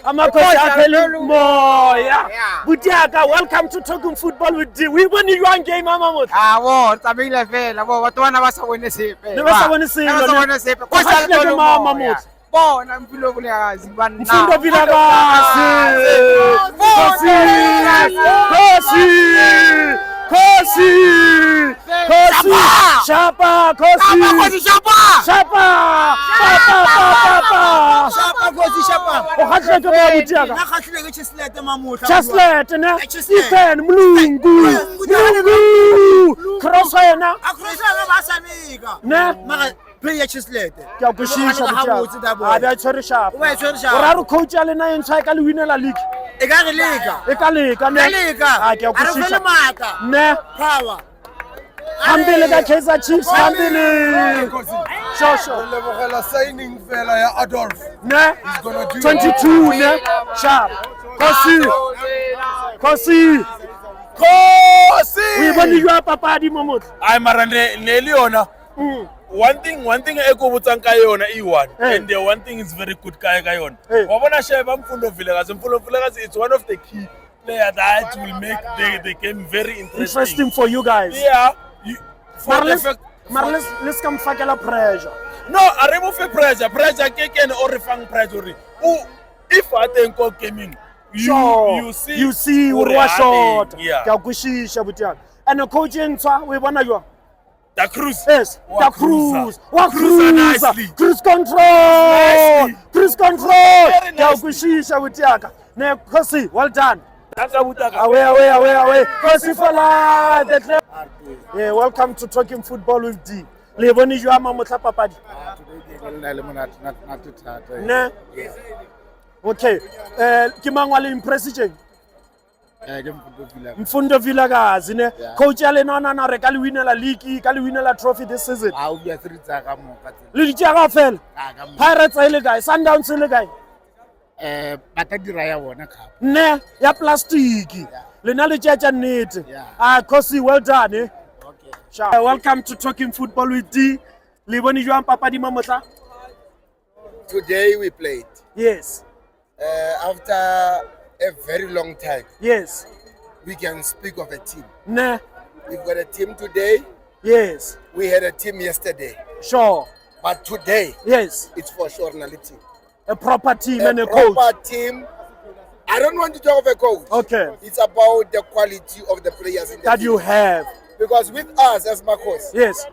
Amakhosi aphele moya. Butiaka, welcome to Talking Football with D. We won you one game, Mama Mot. Wo tsamile fela bo batho bana ba sa bone sepe. Ne ba sa bone sepe. Ba sa bone sepe. Ko sa tle Mama Mot. Bona mpilo Vilakazi bana. Mfundo Vilakazi. Kosi. Shapa. Kosi shapa. O khahle ke ba Butiaka. Na khahle ke Chislete mamuhla. Chislete ne. Ethan Mlungu. Cross yena. Akhrosa ba samika. Ne. Mara play ya Chislete. Ke a kwishisha Butiaka. A ba tshwere shapa. O ba tshwere shapa. O ra re coach ya lena yentshwa ka le winela league. E ka re lega. E ka leka ne. A ke a kwishisha. mata. Ne. Power. Hambile ka Kaizer Chiefs hambile. Sure. Lebogela signing fela ya Adolf. Ne. Gonna do 22 ne. Sharp. Kosi. We bone you up papadi Momot. Ay mara ne Leona. One thing e go botsang ka yona e1 and the one thing is very good ka yona. Wa bona sheba Mfundo Vilakazi it's one of the key players that will make the game very interesting For you guys. Yeah. Let's come fakela pressure. No, I remove pressure ke ken o re fang pressure. If I think of gaming you see uri wa short. Yeah. Ke a kwishisha Butiaka. And the coach entswa we bona jwa. Da Cruz. Yes, Wa the Cruz. Cruiser nicely. Cruise control. Nicely. Cruise control. Very Ke a nicely. kwishisha Butiaka. Ne Kosi, well done. That's how Butaka. Away. Kosi for life. Yeah, welcome to Talking Football with D. Le bone jwa mamotla papadi. Ne. Okay. Ke mangwa le impressive. Mfundo Vilakazi ne. Coach ya lena na re ka le winela league, ka le winela trophy this season. A o ya tritsa ka mo ka Le di tšea fela. Pirates ile guy, Sundowns ile guy. ba ka dira ya bona cup. Ne ya plastiki. Lena le tšea nnete. Yeah. Kosi, well done eh. Okay. Sure. Welcome to Talking Football with D. Le bone jwa papadi mamotla. Today we played. Yes. After a very long time, Yes. we can speak of a team. Ne. We've got a team today. Yes. We had a team yesterday. Sure. But today, Yes. it's for sure team. A proper team and A a coach. proper team. I don't want to talk of a coach. Okay. It's about the quality of the players in the That team. you have. Because with us as Marcos, Yes.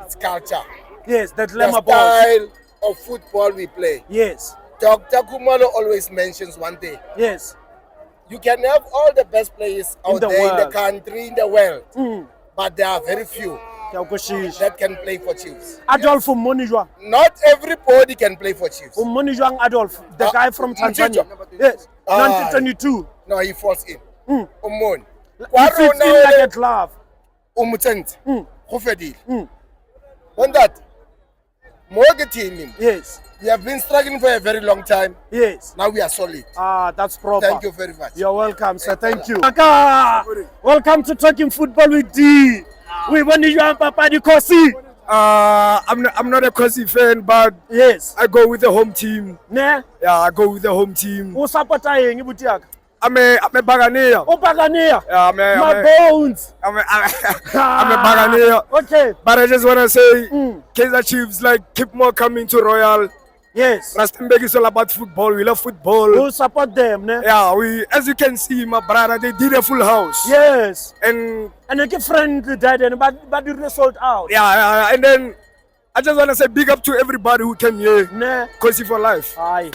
it's culture. Yes. That The lemma ball. style of football we play. Yes. Dr. Kumalo always mentions one thing. Yes. You can have all the best players out the there in the world. country, in the world, but there are very few Ke a kwishisha. that can play for Chiefs. Adolf Mmoni jwang. Not everybody can play for Chiefs. Mmoni jwang Adolf, the guy from Tanzania. Mtito. Yes. 1922. No, he falls in. Umon. He fits in like a glove. Umutent. Go fedile. On that, Morgan team, Yes. we have been struggling for a very long time. Yes. Now we are solid. That's proper. Thank you very much. You're welcome, sir. Thank you. Kaka, welcome to Talking Football with D. We want you and Papa di Kosi. I'm not a Kosi fan, but Yes. I go with the home team. Ne? Yeah, I go with the home team. O supporta yeng Butiaka? I'm a Baganeer. O Pagania. Yeah, My bones. I'm a Baganeer. Okay. But I just want to say, Kaizer Chiefs, like, keep more coming to Royal. Yes. Rustenburg is all about football. We love football. We'll support them, ne? Yeah, as you can see, my brother, they did a full house. Yes. And And a friend died, but it sold out. yeah, and then I just want to say big up to everybody who came here. Ne? Kosi for life. Aye.